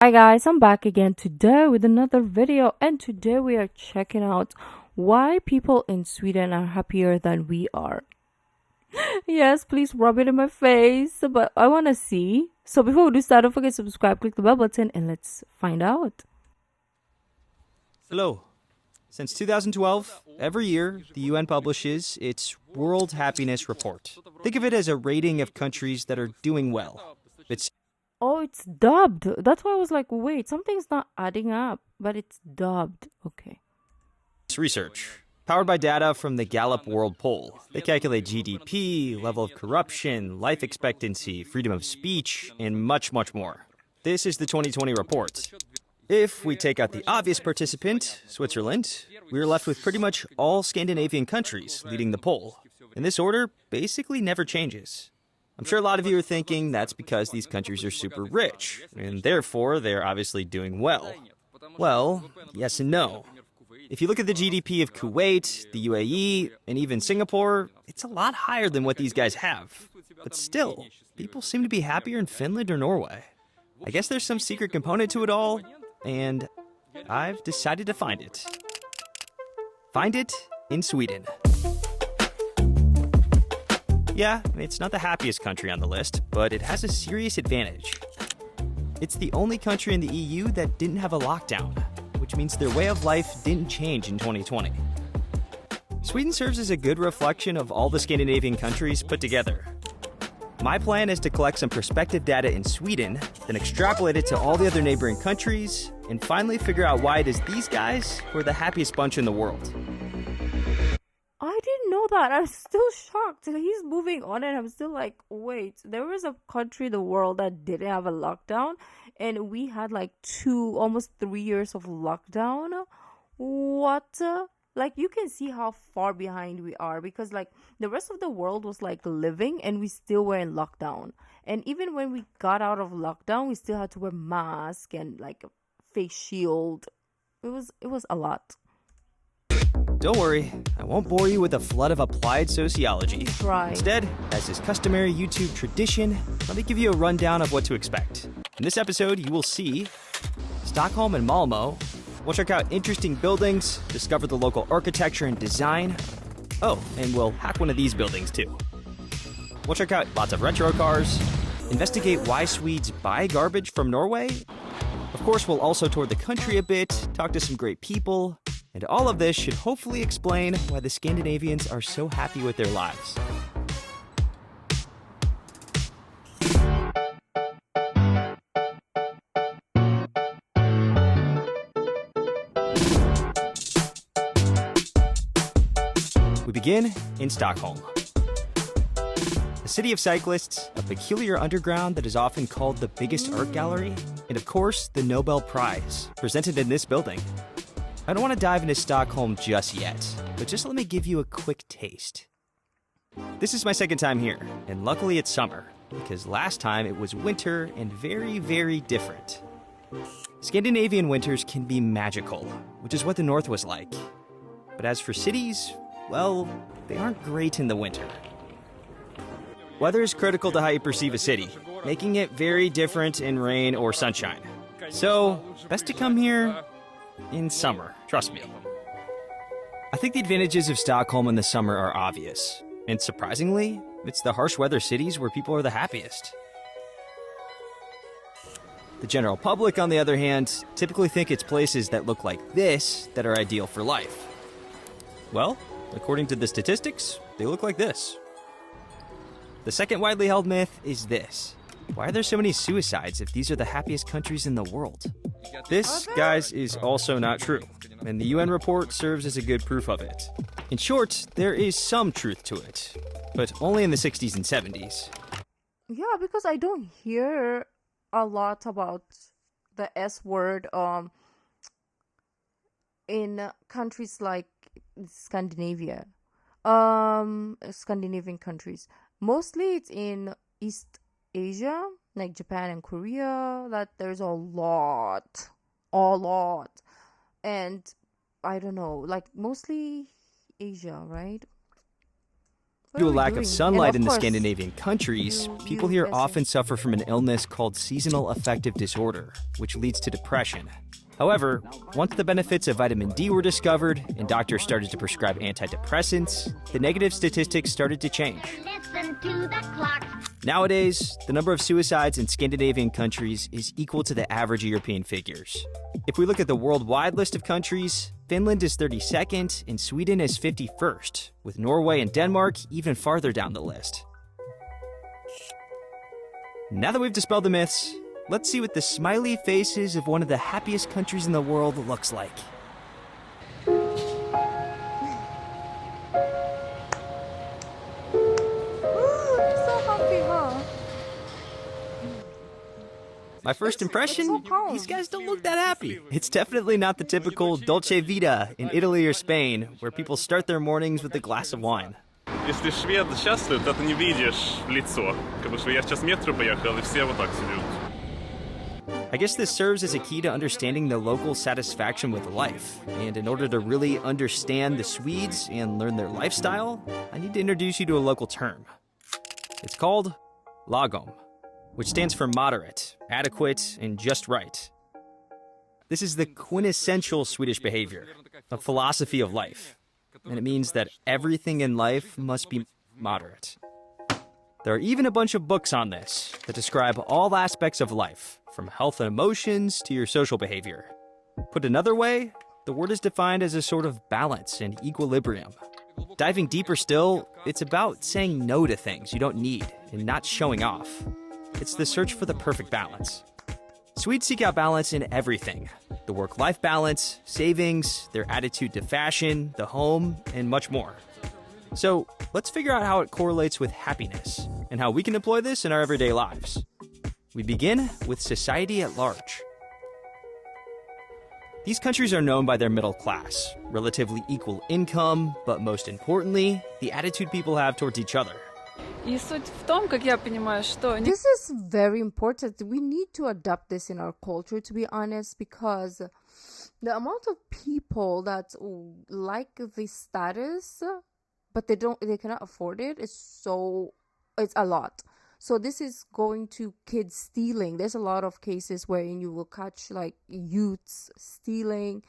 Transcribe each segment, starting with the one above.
Hi guys, I'm back again today with another video, and today we are checking out why people in Sweden are happier than we are. Yes, please rub it in my face, but I want to see. So before we do start, don't forget to subscribe, click the bell button, and let's find out. Hello. Since 2012, every year the UN publishes its World Happiness Report. Think of it as a rating of countries that are doing well. It's Oh, it's dubbed. That's why I was like, wait, something's not adding up, but it's dubbed. Okay. research, powered by data from the Gallup World Poll. They calculate GDP, level of corruption, life expectancy, freedom of speech, and much, much more. This is the 2020 report. If we take out the obvious participant, Switzerland, we're left with pretty much all Scandinavian countries leading the poll. And this order basically never changes. I'm sure a lot of you are thinking that's because these countries are super rich, and therefore they're obviously doing well. Well, yes and no. If you look at the GDP of Kuwait, the UAE, and even Singapore, it's a lot higher than what these guys have. But still, people seem to be happier in Finland or Norway. I guess there's some secret component to it all, and I've decided to find it. Find it in Sweden. Yeah, it's not the happiest country on the list, but it has a serious advantage. It's the only country in the EU that didn't have a lockdown, which means their way of life didn't change in 2020. Sweden serves as a good reflection of all the Scandinavian countries put together. My plan is to collect some perspective data in Sweden, then extrapolate it to all the other neighboring countries, and finally figure out why it is these guys who are the happiest bunch in the world. I didn't know that. I'm still shocked. He's moving on, and I'm still like, wait, there was a country in the world that didn't have a lockdown, and we had like almost 3 years of lockdown. What? Like, you can see how far behind we are because, like, the rest of the world was like living, and we still were in lockdown. And even when we got out of lockdown, we still had to wear mask and like a face shield. It was a lot. Don't worry, I won't bore you with a flood of applied sociology. Right. Instead, as is customary YouTube tradition, let me give you a rundown of what to expect. In this episode, you will see Stockholm and Malmo. We'll check out interesting buildings, discover the local architecture and design. Oh, and we'll hack one of these buildings too. We'll check out lots of retro cars, investigate why Swedes buy garbage from Norway. Of course, we'll also tour the country a bit, talk to some great people, and all of this should hopefully explain why the Scandinavians are so happy with their lives. We begin in Stockholm. A city of cyclists, a peculiar underground that is often called the biggest art gallery, and of course, the Nobel Prize, presented in this building. I don't want to dive into Stockholm just yet, but just let me give you a quick taste. This is my second time here, and luckily it's summer, because last time it was winter and very, very different. Scandinavian winters can be magical, which is what the North was like. But as for cities, well, they aren't great in the winter. Weather is critical to how you perceive a city, making it very different in rain or sunshine. So, best to come here in summer, trust me. I think the advantages of Stockholm in the summer are obvious. And surprisingly, it's the harsh weather cities where people are the happiest. The general public, on the other hand, typically think it's places that look like this that are ideal for life. Well, according to the statistics, they look like this. The second widely held myth is this. Why are there so many suicides if these are the happiest countries in the world? This, guys, is also not true, and the UN report serves as a good proof of it. In short, there is some truth to it, but only in the 60s and 70s. Yeah, because I don't hear a lot about the S word in countries like Scandinavia. Scandinavian countries. Mostly it's in East Asia, like Japan and Korea, that there's a lot. And I don't know, like mostly Asia, right? What Due are to a we lack doing? of And sunlight of in the course, Scandinavian countries, people here yes, often yes. suffer from an illness called seasonal affective disorder, which leads to depression. However, once the benefits of vitamin D were discovered and doctors started to prescribe antidepressants, the negative statistics started to change. Listen to the clock. Nowadays, the number of suicides in Scandinavian countries is equal to the average European figures. If we look at the worldwide list of countries, Finland is 32nd and Sweden is 51st, with Norway and Denmark even farther down the list. Now that we've dispelled the myths, let's see what the smiley faces of one of the happiest countries in the world looks like. So happy, huh? My first impression, calm. these guys don't look that happy. It's definitely not the typical dolce vita in Italy or Spain, where people start their mornings with a glass of wine. Если швед счастлив, то ты не видишь лицо. Как бы я сейчас метро поехал, и все вот так сидят. I guess this serves as a key to understanding the local satisfaction with life. And in order to really understand the Swedes and learn their lifestyle, I need to introduce you to a local term. It's called lagom, which stands for moderate, adequate, and just right. This is the quintessential Swedish behavior, a philosophy of life. And it means that everything in life must be moderate. There are even a bunch of books on this that describe all aspects of life, from health and emotions to your social behavior. Put another way, the word is defined as a sort of balance and equilibrium. Diving deeper still, it's about saying no to things you don't need and not showing off. It's the search for the perfect balance. Swedes seek out balance in everything: the work-life balance, savings, their attitude to fashion, the home, and much more. So let's figure out how it correlates with happiness and how we can employ this in our everyday lives. We begin with society at large. These countries are known by their middle class, relatively equal income, but most importantly, the attitude people have towards each other. И суть в том, как я понимаю, что This is very important. We need to adapt this in our culture, to be honest, because the amount of people that like this status, but they cannot afford it, it's a lot. So this is going to kids stealing. There's a lot of cases wherein you will catch like youths stealing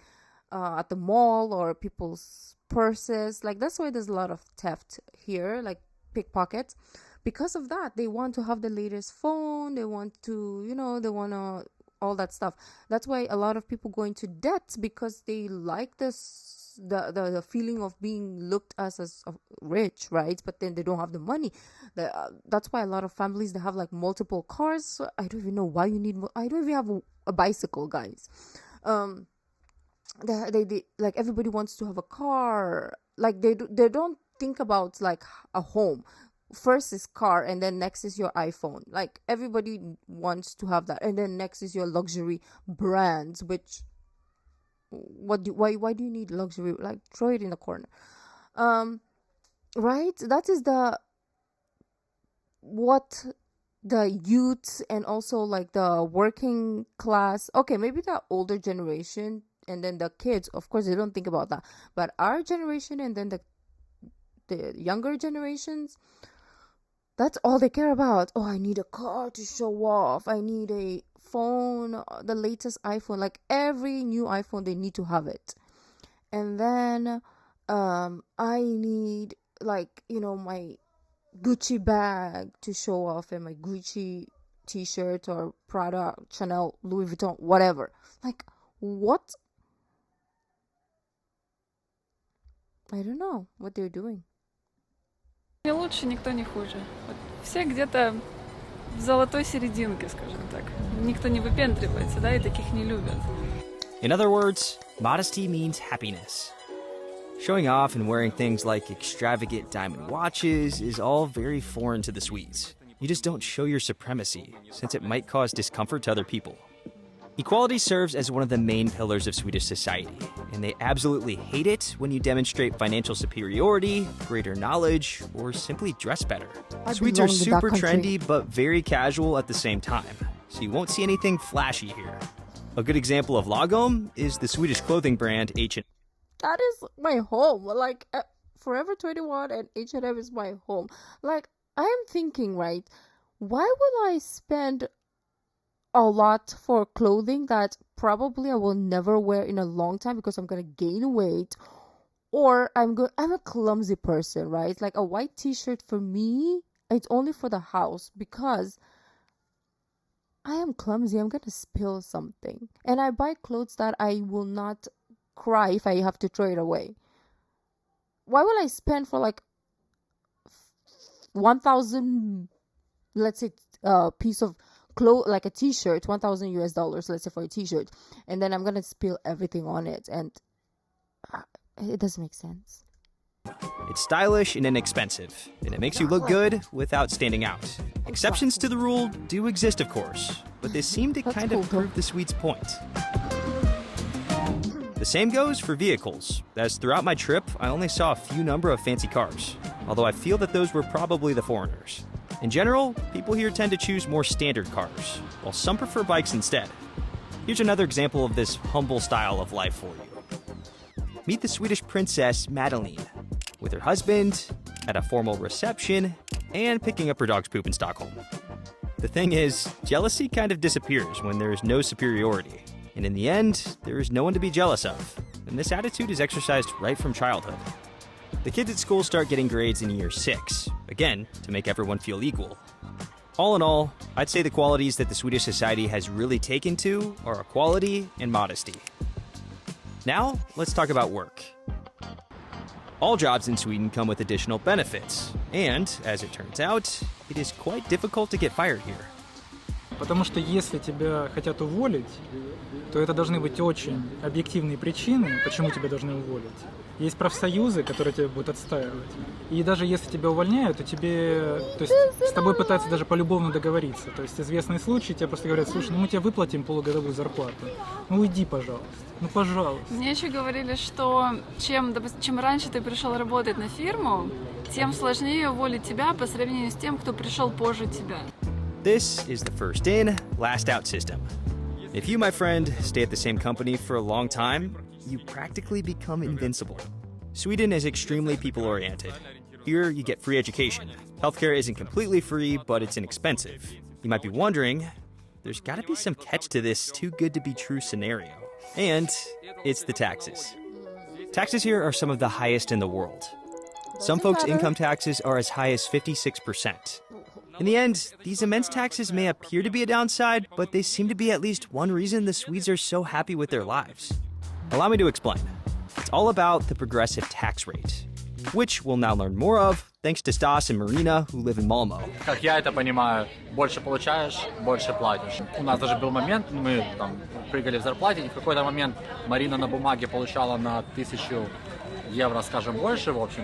at the mall or people's purses. Like that's why there's a lot of theft here, like pickpockets. Because of that, they want to have the latest phone. They want to, they want to all that stuff. That's why a lot of people go into debt, because they like this the feeling of being looked as rich, right? But then they don't have the money. That's why a lot of families, they have like multiple cars. So I don't even know why you need. I don't even have a bicycle, guys. They like everybody wants to have a car. Like they don't think about like a home. First is car, and then next is your iPhone. Like everybody wants to have that, and then next is your luxury brands. Which why do you need luxury? Like throw it in the corner, right? That is what the youth and also like the working class. Okay, maybe the older generation and then the kids. Of course, they don't think about that. But our generation and then the younger generations, that's all they care about. Oh, I need a car to show off. I need a phone, the latest iPhone. Like every new iPhone, they need to have it. And then I need like, my Gucci bag to show off, and my Gucci t-shirt or Prada, Chanel, Louis Vuitton, whatever. Like what? I don't know what they're doing. не лучше, никто не хуже. Вот все где-то в золотой серединке, скажем так. Никто не выпендривается, да, и таких не любят. In other words, modesty means happiness. Showing off and wearing things like extravagant diamond watches is all very foreign to the Swedes. You just don't show your supremacy, since it might cause discomfort to other people. Equality serves as one of the main pillars of Swedish society, and they absolutely hate it when you demonstrate financial superiority, greater knowledge, or simply dress better. Swedes are super trendy but very casual at the same time, so you won't see anything flashy here. A good example of lagom is the Swedish clothing brand H&M. That is my home. Like Forever 21 and H&M is my home. Like, I am thinking, right, why will I spend a lot for clothing that probably I will never wear in a long time because I'm gonna gain weight, or I'm a clumsy person, right? Like a white t-shirt for me, it's only for the house because I am clumsy. I'm gonna spill something. And I buy clothes that I will not cry if I have to throw it away. Why will I spend for like 1,000, let's say, piece of clothes, like a t-shirt, $1,000 let's say, for a t-shirt, and then I'm gonna spill everything on it, and it doesn't make sense. It's stylish and inexpensive, and it makes you look good without standing out. Exceptions to the rule do exist, of course, but they seem to kind of prove the Swedes' point. The same goes for vehicles, as throughout my trip, I only saw a few number of fancy cars, although I feel that those were probably the foreigners. In general, people here tend to choose more standard cars, while some prefer bikes instead. Here's another example of this humble style of life for you. Meet the Swedish princess Madeleine, with her husband, at a formal reception, and picking up her dog's poop in Stockholm. The thing is, jealousy kind of disappears when there is no superiority, and in the end, there is no one to be jealous of, and this attitude is exercised right from childhood. The kids at school start getting grades in year 6, again, to make everyone feel equal. All in all, I'd say the qualities that the Swedish society has really taken to are equality and modesty. Now, let's talk about work. All jobs in Sweden come with additional benefits, and, as it turns out, it is quite difficult to get fired here. Потому что если тебя хотят уволить, то это должны быть очень объективные причины, почему тебя должны уволить. Есть профсоюзы, которые тебя будут отстаивать. И даже если тебя увольняют, то есть с тобой пытаются даже полюбовно договориться. То есть известные случаи, тебе просто говорят: слушай, мы тебе выплатим полугодовую зарплату. Уйди, пожалуйста. Пожалуйста. Мне еще говорили, что чем раньше ты пришел работать на фирму, тем сложнее уволить тебя по сравнению с тем, кто пришел позже тебя. This is the first in, last out system. If you, my friend, stay at the same company for a long time, you practically become invincible. Sweden is extremely people-oriented. Here, you get free education. Healthcare isn't completely free, but it's inexpensive. You might be wondering, there's gotta be some catch to this too good to be true scenario. And it's the taxes. Taxes here are some of the highest in the world. Some folks' income taxes are as high as 56%. In the end, these immense taxes may appear to be a downside, but they seem to be at least one reason the Swedes are so happy with their lives. Allow me to explain. It's all about the progressive tax rate, which we'll now learn more of thanks to Stas and Marina, who live in Malmo. Как я это понимаю, больше получаешь, больше платишь. У нас даже был момент, мы там прыгали в зарплате, и в какой-то момент Марина на бумаге получала на 1000 евро, скажем, больше, в общем,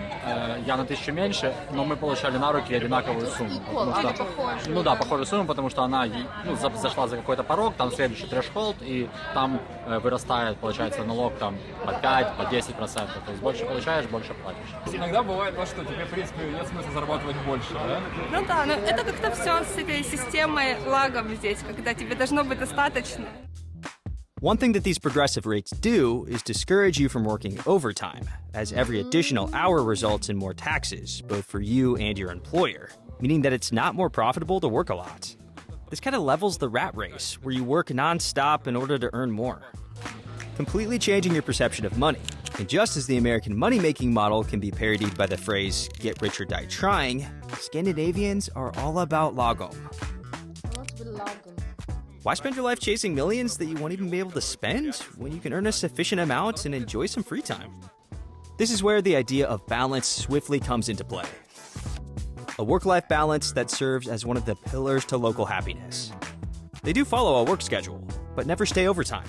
я на 1000 меньше, но мы получали на руки одинаковую сумму. Похожую сумму, потому что она зашла за какой-то порог, там следующий трэш-холд, и там вырастает, получается, налог там по 5, по 10%. То есть больше получаешь, больше платишь. Иногда бывает то, что тебе, в принципе, нет смысла зарабатывать больше, да? Ну да, но это как-то все с этой системой лагом здесь, когда тебе должно быть достаточно. One thing that these progressive rates do is discourage you from working overtime, as every additional hour results in more taxes, both for you and your employer, meaning that it's not more profitable to work a lot. This kind of levels the rat race, where you work non-stop in order to earn more, completely changing your perception of money. And just as the American money-making model can be parodied by the phrase, get rich or die trying, Scandinavians are all about lagom. Why spend your life chasing millions that you won't even be able to spend when you can earn a sufficient amount and enjoy some free time? This is where the idea of balance swiftly comes into play. A work-life balance that serves as one of the pillars to local happiness. They do follow a work schedule, but never stay overtime.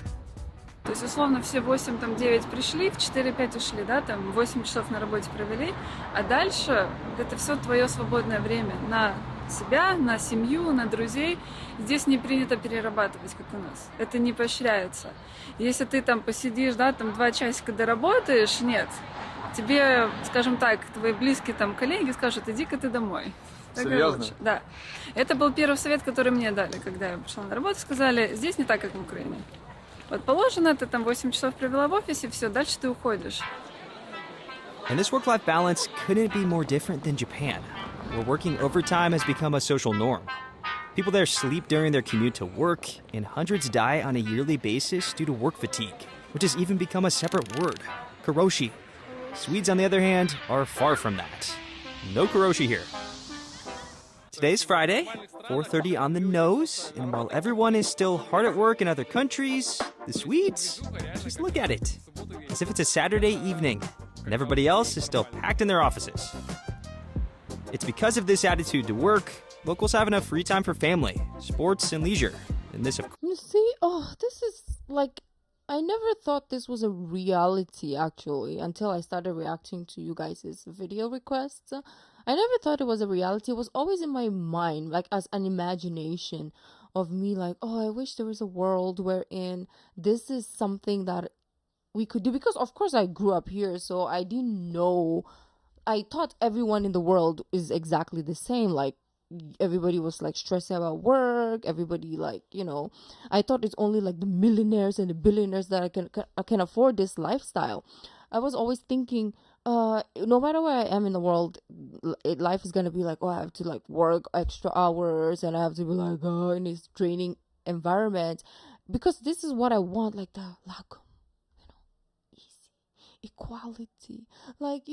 То есть, условно, все 8-9 пришли, в 4-5 ушли, да, там 8 часов на работе провели, а дальше это все твое свободное время на себя, на семью, на друзей. Здесь не принято перерабатывать, как у нас. Это не поощряется. Если ты там посидишь, да, там 2 часика доработаешь, нет. Тебе, скажем так, твои близкие там коллеги скажут: иди-ка ты домой. Серьезно? Да. Это был первый совет, который мне дали, когда я пришла на работу. Сказали: здесь не так, как в Украине. Вот положено, ты там 8 часов провела в офисе, все, дальше ты уходишь. And this work-life balance couldn't be more different than Japan, where working overtime has become a social norm. People there sleep during their commute to work, and hundreds die on a yearly basis due to work fatigue, which has even become a separate word, karoshi. Swedes, on the other hand, are far from that. No karoshi here. Today's Friday, 4:30 on the nose, and while everyone is still hard at work in other countries, the Swedes just look at it as if it's a Saturday evening, and everybody else is still packed in their offices. It's because of this attitude to work, locals have enough free time for family, sports, and leisure. And this, of course, You see, this is like, I never thought this was a reality actually until I started reacting to you guys' video requests. I never thought it was a reality. It was always in my mind, like as an imagination of me, like, oh, I wish there was a world wherein this is something that we could do. Because of course I grew up here, so I didn't know. I thought everyone in the world is exactly the same. Like, everybody was like stressing about work. Everybody, like, I thought it's only like the millionaires and the billionaires that I can afford this lifestyle. I was always thinking, no matter where I am in the world, life is gonna be like, oh, I have to like work extra hours, and I have to be like, oh, in this draining environment, because this is what I want, like the lagom, easy, equality, like,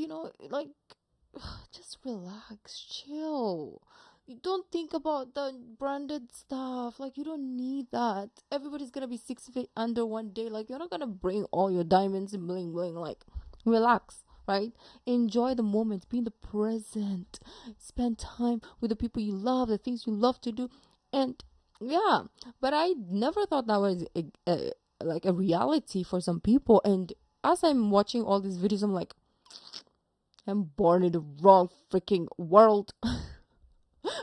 like, just relax, chill. You don't think about the branded stuff. Like, you don't need that. Everybody's gonna be 6 feet under one day. Like, you're not gonna bring all your diamonds and bling bling. Like, relax, right? Enjoy the moment. Be in the present. Spend time with the people you love, the things you love to do. And yeah, but I never thought that was like a reality for some people. And as I'm watching all these videos, I'm like, I'm born in the wrong freaking world.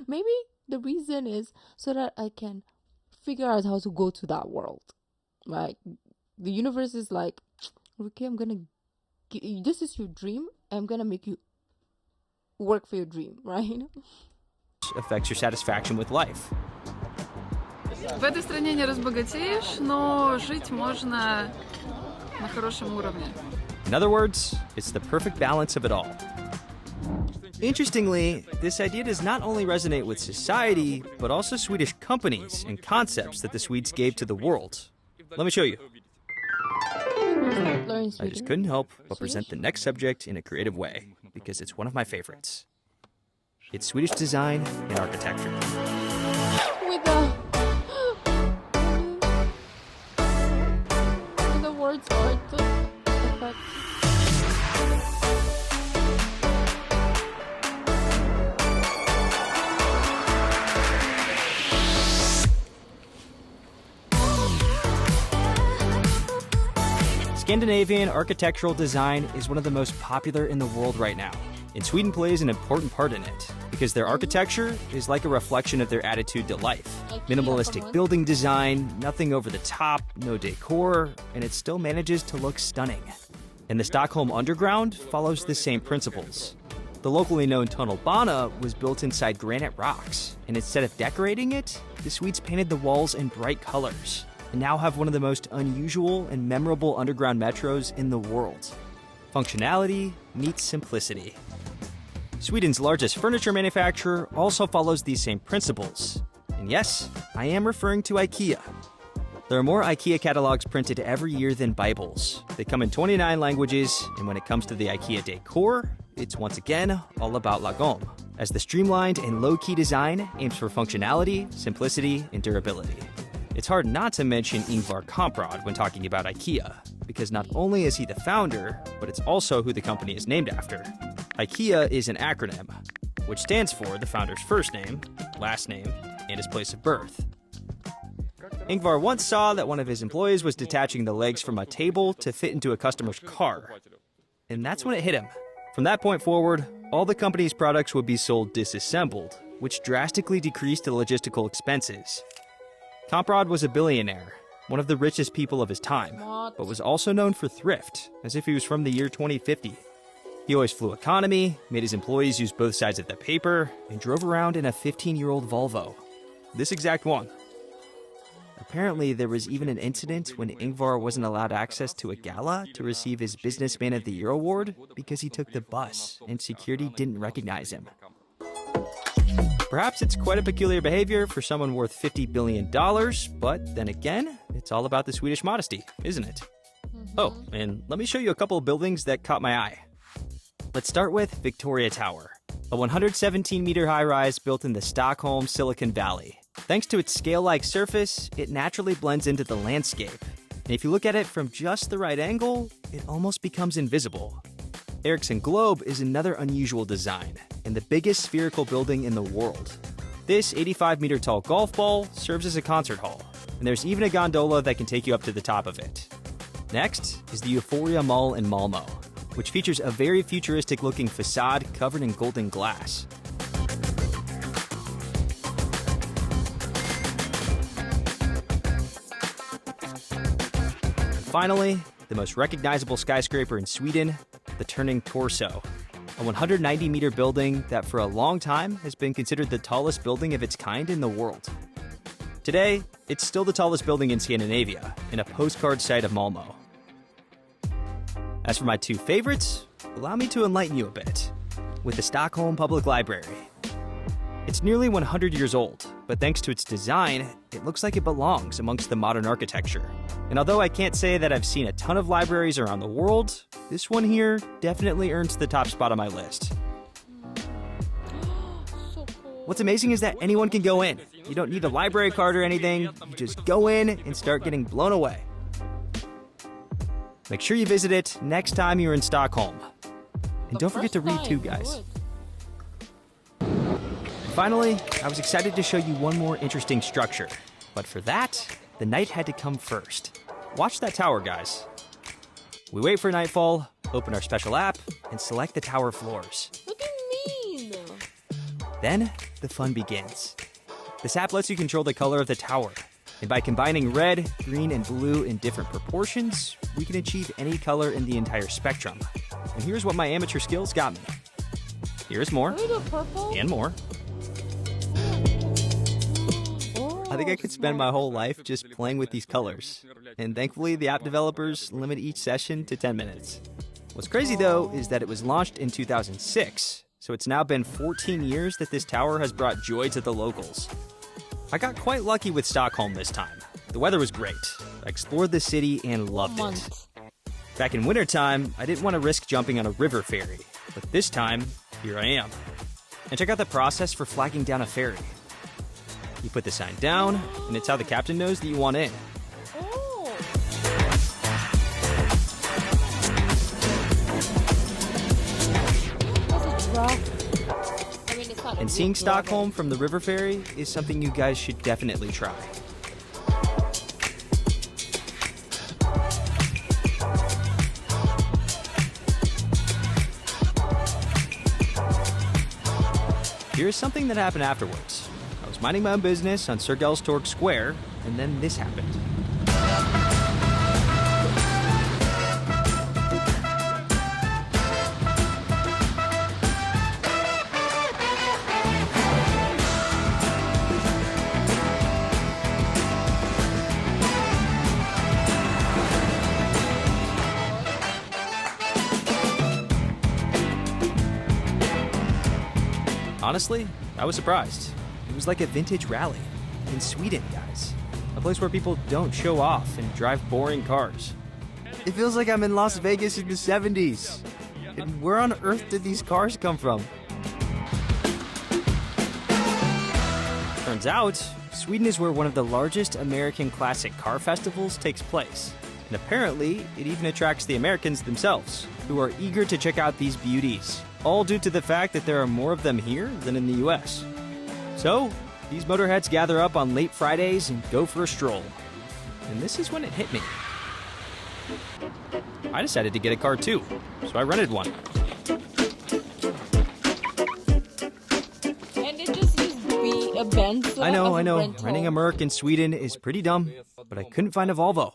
Maybe the reason is so that I can figure out how to go to that world. Right? The universe is like, okay, this is your dream. I'm gonna make you work for your dream, right? affects your satisfaction with life. В этой стране не разбогатеешь, но жить можно на хорошем уровне. In other words, it's the perfect balance of it all. Interestingly, this idea does not only resonate with society, but also Swedish companies and concepts that the Swedes gave to the world. Let me show you. I just couldn't help but present the next subject in a creative way, because it's one of my favorites. It's Swedish design and architecture. With the words art effect. Scandinavian architectural design is one of the most popular in the world right now, and Sweden plays an important part in it, because their architecture is like a reflection of their attitude to life. Minimalistic building design, nothing over the top, no decor, and it still manages to look stunning. And the Stockholm Underground follows the same principles. The locally known tunnelbana was built inside granite rocks, and instead of decorating it, the Swedes painted the walls in bright colors, and now have one of the most unusual and memorable underground metros in the world. Functionality meets simplicity. Sweden's largest furniture manufacturer also follows these same principles. And yes, I am referring to IKEA. There are more IKEA catalogs printed every year than Bibles. They come in 29 languages, and when it comes to the IKEA decor, it's once again all about lagom, as the streamlined and low-key design aims for functionality, simplicity, and durability. It's hard not to mention Ingvar Kamprad when talking about IKEA, because not only is he the founder, but it's also who the company is named after. IKEA is an acronym, which stands for the founder's first name, last name, and his place of birth. Ingvar once saw that one of his employees was detaching the legs from a table to fit into a customer's car, and that's when it hit him. From that point forward, all the company's products would be sold disassembled, which drastically decreased the logistical expenses. Kamprad was a billionaire, one of the richest people of his time, but was also known for thrift, as if he was from the year 2050. He always flew economy, made his employees use both sides of the paper, and drove around in a 15-year-old Volvo. This exact one. apparently there was even an incident when Ingvar wasn't allowed access to a gala to receive his Businessman of the Year award because he took the bus and security didn't recognize him. Perhaps it's quite a peculiar behavior for someone worth $50 billion, but then again, it's all about the Swedish modesty, isn't it? Oh, and let me show you a couple of buildings that caught my eye. Let's start with Victoria Tower, a 117-meter high-rise built in the Stockholm Silicon Valley. Thanks to its scale-like surface, it naturally blends into the landscape. And if you look at it from just the right angle, it almost becomes invisible. Ericsson Globe is another unusual design, and the biggest spherical building in the world. This 85-meter tall golf ball serves as a concert hall, and there's even a gondola that can take you up to the top of it. Next is the Euphoria Mall in Malmo, which features a very futuristic-looking facade covered in golden glass. Finally, the most recognizable skyscraper in Sweden, the Turning Torso, a 190-meter building that for a long time has been considered the tallest building of its kind in the world. Today, it's still the tallest building in Scandinavia and a postcard site of Malmo. As for my two favorites, allow me to enlighten you a bit with the Stockholm Public Library. It's nearly 100 years old, but thanks to its design, it looks like it belongs amongst the modern architecture. And although I can't say that I've seen a ton of libraries around the world, this one here definitely earns the top spot on my list. So cool. What's amazing is that anyone can go in. You don't need a library card or anything, you just go in and start getting blown away. Make sure you visit it next time you're in Stockholm. And don't forget to read too, guys. Finally, I was excited to show you one more interesting structure. But for that, the night had to come first. Watch that tower, guys. We wait for nightfall, open our special app, and select the tower floors. Look at me. Then, the fun begins. This app lets you control the color of the tower. And by combining red, green, and blue in different proportions, we can achieve any color in the entire spectrum. And here's what my amateur skills got me. Here's more. Can we do purple? And more. I think I could spend my whole life just playing with these colors. And thankfully, the app developers limit each session to 10 minutes. What's crazy, though, is that it was launched in 2006, so it's now been 14 years that this tower has brought joy to the locals. I got quite lucky with Stockholm this time. The weather was great. I explored the city and loved it. Back in wintertime, I didn't want to risk jumping on a river ferry, but this time, here I am. And check out the process for flagging down a ferry. You put the sign down, and it's how the captain knows that you want in. And seeing Stockholm from the river ferry is something you guys should definitely try. Here's something that happened afterwards. I was minding my own business on Sergelstorg Square, and then this happened. Honestly, I was surprised. It was like a vintage rally. In Sweden, guys. A place where people don't show off and drive boring cars. It feels like I'm in Las Vegas in the 70s. And where on earth did these cars come from? Turns out, Sweden is where one of the largest American classic car festivals takes place. And apparently, it even attracts the Americans themselves, who are eager to check out these beauties. All due to the fact that there are more of them here than in the US. So, these motorheads gather up on late Fridays and go for a stroll. And this is when it hit me. I decided to get a car too, so I rented one. And it just used to be a Benz. I know. Renting a Merc in Sweden is pretty dumb, but I couldn't find a Volvo,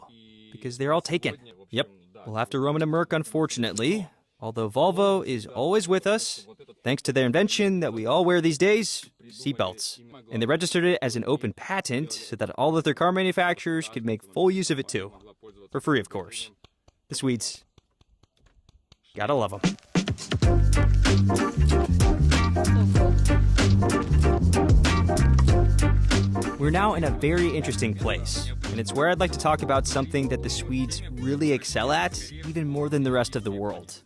because they're all taken. Yep, we'll have to roam in a Merc, unfortunately. Although Volvo is always with us, thanks to their invention that we all wear these days, seatbelts. And they registered it as an open patent so that all of their car manufacturers could make full use of it too. For free, of course. The Swedes. Gotta love them. We're now in a very interesting place, and it's where I'd like to talk about something that the Swedes really excel at, even more than the rest of the world.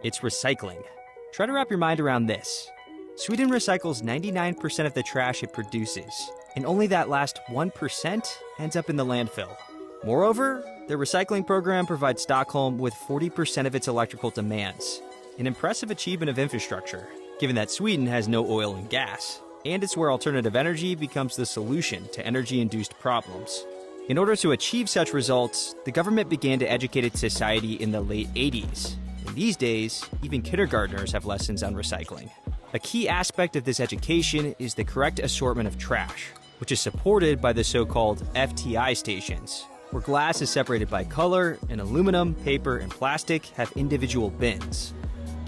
It's recycling. Try to wrap your mind around this. Sweden recycles 99% of the trash it produces, and only that last 1% ends up in the landfill. Moreover, their recycling program provides Stockholm with 40% of its electrical demands, an impressive achievement of infrastructure, given that Sweden has no oil and gas. And it's where alternative energy becomes the solution to energy-induced problems. In order to achieve such results, the government began to educate its society in the late 80s. And these days, even kindergartners have lessons on recycling. A key aspect of this education is the correct assortment of trash, which is supported by the so-called FTI stations, where glass is separated by color and aluminum, paper, and plastic have individual bins.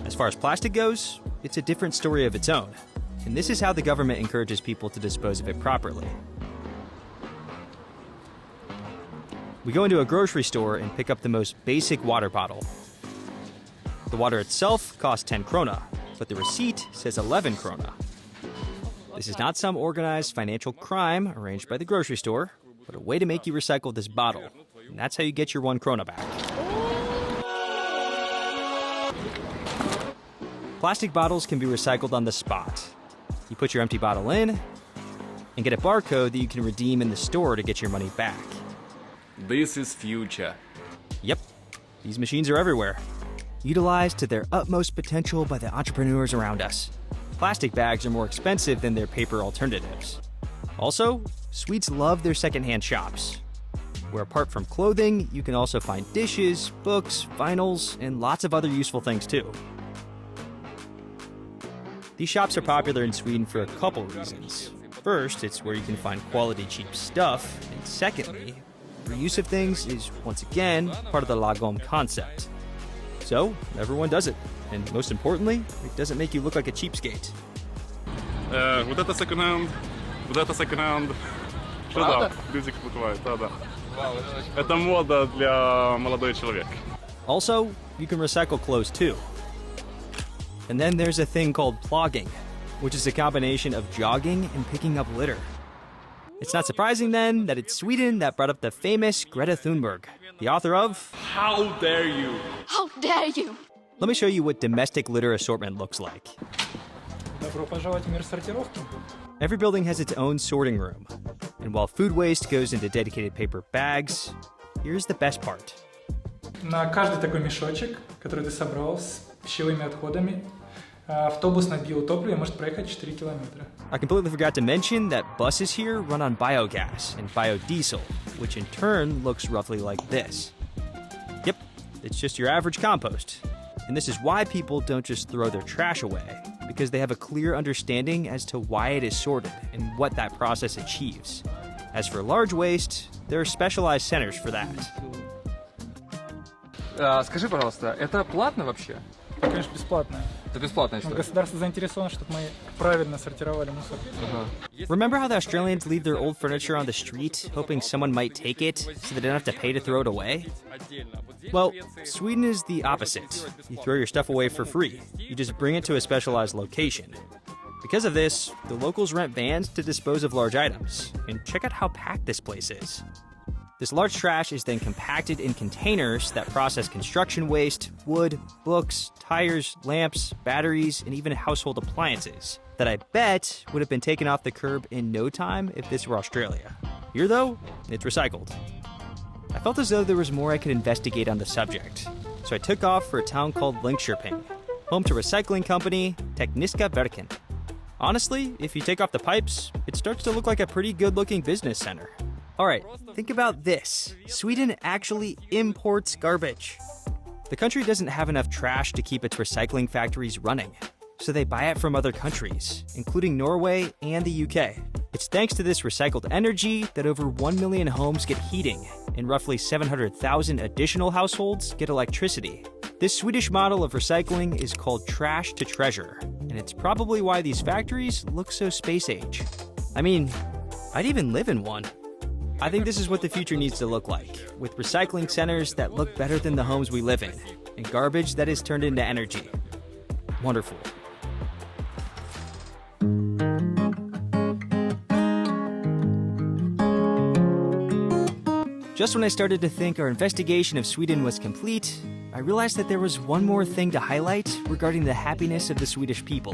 As far as plastic goes, it's a different story of its own. And this is how the government encourages people to dispose of it properly. We go into a grocery store and pick up the most basic water bottle. The water itself costs 10 krona, but the receipt says 11 krona. This is not some organized financial crime arranged by the grocery store, but a way to make you recycle this bottle. And that's how you get your 1 krona back. Plastic bottles can be recycled on the spot. You put your empty bottle in and get a barcode that you can redeem in the store to get your money back. This is future. Yep, these machines are everywhere, utilized to their utmost potential by the entrepreneurs around us. Plastic bags are more expensive than their paper alternatives. Also, Swedes love their secondhand shops, where apart from clothing, you can also find dishes, books, vinyls, and lots of other useful things too. These shops are popular in Sweden for a couple reasons. First, it's where you can find quality cheap stuff, and secondly, reuse of things is, once again, part of the lagom concept. So, everyone does it, and most importantly, it doesn't make you look like a cheapskate. Вот это секонд-хенд, вот это секонд-хенд. Что да? Людик покупает, да. Это мода для молодой человек. Also, you can recycle clothes too. And then there's a thing called plogging, which is a combination of jogging and picking up litter. It's not surprising then that it's Sweden that brought up the famous Greta Thunberg, the author of How dare you? How dare you? Let me show you what domestic litter assortment looks like. Добро пожаловать в мир сортировки. Every building has its own sorting room. And while food waste goes into dedicated paper bags, here's the best part. На каждый такой мешочек, который ты собрал с пищевыми отходами, автобус на биотопливе может проехать 4 километра. I completely forgot to mention that buses here run on biogas and biodiesel, which in turn looks roughly like this. Yep, it's just your average compost. And this is why people don't just throw their trash away, because they have a clear understanding as to why it is sorted and what that process achieves. As for large waste, there are specialized centers for that. Скажи, пожалуйста, это платно вообще? Это, конечно, бесплатно. Это бесплатная история. Государство заинтересовано, чтобы мы правильно сортировали мусор. Remember how the Australians leave their old furniture on the street, hoping someone might take it so they don't have to pay to throw it away? Well, Sweden is the opposite. You throw your stuff away for free. You just bring it to a specialized location. Because of this, the locals rent vans to dispose of large items. And check out how packed this place is. This large trash is then compacted in containers that process construction waste, wood, books, tires, lamps, batteries, and even household appliances that I bet would have been taken off the curb in no time if this were Australia. Here, though, it's recycled. I felt as though there was more I could investigate on the subject, so I took off for a town called Linköping, home to recycling company Tekniska Verken. Honestly, if you take off the pipes, it starts to look like a pretty good-looking business center. Alright, think about this. Sweden actually imports garbage. The country doesn't have enough trash to keep its recycling factories running, so they buy it from other countries, including Norway and the UK. It's thanks to this recycled energy that over 1 million homes get heating, and roughly 700,000 additional households get electricity. This Swedish model of recycling is called trash to treasure, and and it's probably why these factories look so space age. I mean, I'd even live in one. I think this is what the future needs to look like, with recycling centers that look better than the homes we live in, and garbage that is turned into energy. Wonderful. Just when I started to think our investigation of Sweden was complete, I realized that there was one more thing to highlight regarding the happiness of the Swedish people.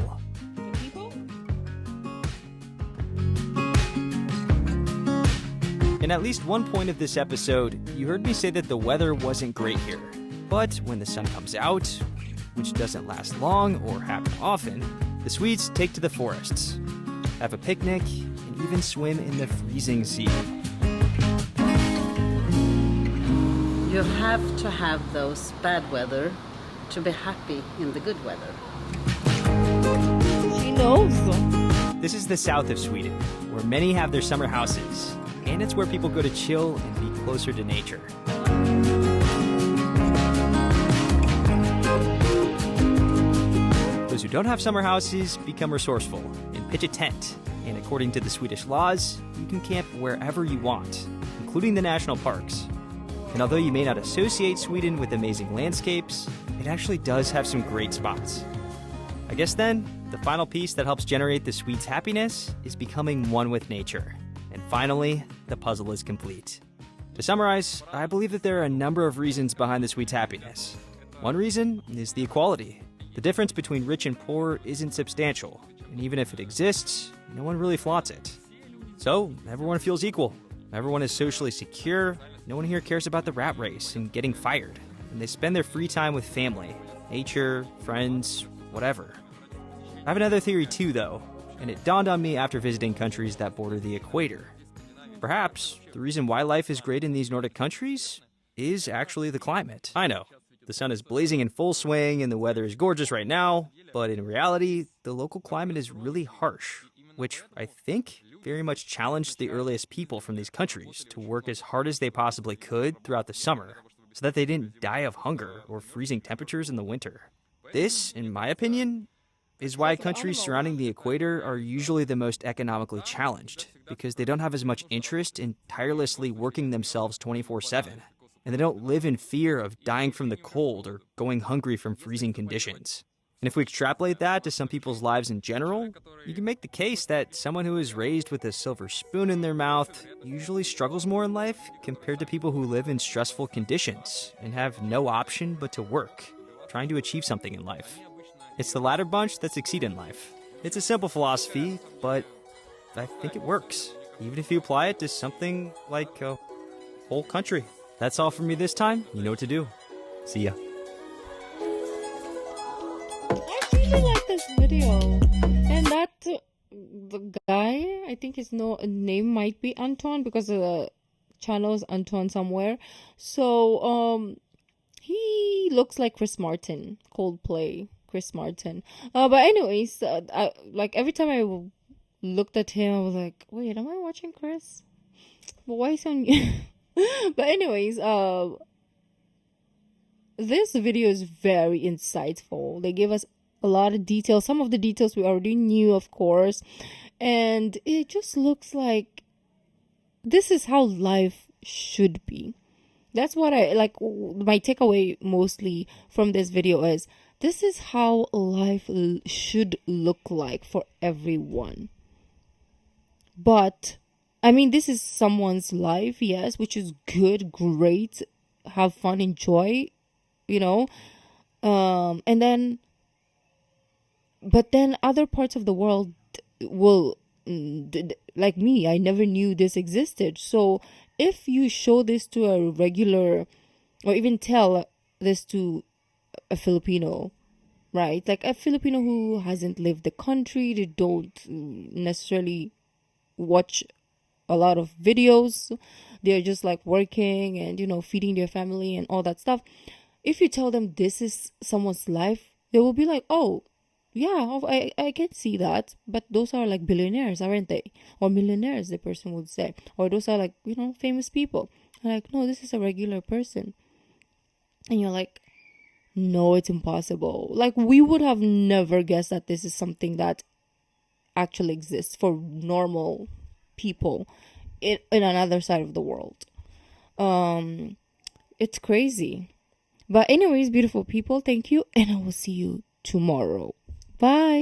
In at least one point of this episode, you heard me say that the weather wasn't great here. But when the sun comes out, which doesn't last long or happen often, the Swedes take to the forests, have a picnic, and even swim in the freezing sea. You have to have those bad weather to be happy in the good weather. She knows. This is the south of Sweden, where many have their summer houses, and it's where people go to chill and be closer to nature. Those who don't have summer houses become resourceful and pitch a tent, and according to the Swedish laws, you can camp wherever you want, including the national parks. And although you may not associate Sweden with amazing landscapes, it actually does have some great spots. I guess then, the final piece that helps generate the Swedes' happiness is becoming one with nature. And finally, the puzzle is complete. To summarize, I believe that there are a number of reasons behind the Swedes' happiness. One reason is the equality. The difference between rich and poor isn't substantial, and even if it exists, no one really flaunts it. So, everyone feels equal. Everyone is socially secure. No one here cares about the rat race and getting fired. And they spend their free time with family, nature, friends, whatever. I have another theory too, though, and it dawned on me after visiting countries that border the equator. Perhaps the reason why life is great in these Nordic countries is actually the climate. I know, the sun is blazing in full swing and the weather is gorgeous right now, but in reality, the local climate is really harsh, which I think very much challenged the earliest people from these countries to work as hard as they possibly could throughout the summer, so that they didn't die of hunger or freezing temperatures in the winter. This, in my opinion, is why countries surrounding the equator are usually the most economically challenged, because they don't have as much interest in tirelessly working themselves 24/7, and they don't live in fear of dying from the cold or going hungry from freezing conditions. And if we extrapolate that to some people's lives in general, you can make the case that someone who is raised with a silver spoon in their mouth usually struggles more in life compared to people who live in stressful conditions and have no option but to work, trying to achieve something in life. It's the latter bunch that succeed in life. It's a simple philosophy, but I think it works, even if you apply it to something like a whole country. That's all from me this time. You know what to do. See ya. Like this video, and that the guy, I think his name might be Anton, because the channel is Anton somewhere. So he looks like Chris Martin, Coldplay Chris Martin. But anyways, like every time I looked at him, I was like, wait, am I watching Chris? But why is he on? But anyways, this video is very insightful. They give us a lot of details. Some of the details we already knew, of course. And it just looks like this is how life should be. That's what I like. My takeaway mostly from this video is this is how life should look like for everyone. But I mean, this is someone's life, yes, which is good, great, have fun, enjoy, you know. And then but then other parts of the world will, like me, I never knew this existed. So if you show this to a regular, or even tell this to a Filipino, right? Like a Filipino who hasn't lived the country, they don't necessarily watch a lot of videos. They're just like working and, you know, feeding their family and all that stuff. If you tell them this is someone's life, they will be like, oh, yeah, I can see that, but those are like billionaires, aren't they? Or millionaires, the person would say. Or those are like, you know, famous people. Like, no, this is a regular person. And you're like, No, it's impossible. Like, we would have never guessed that this is something that actually exists for normal people in another side of the world. It's crazy. But anyways, beautiful people, thank you, and I will see you tomorrow. Bye.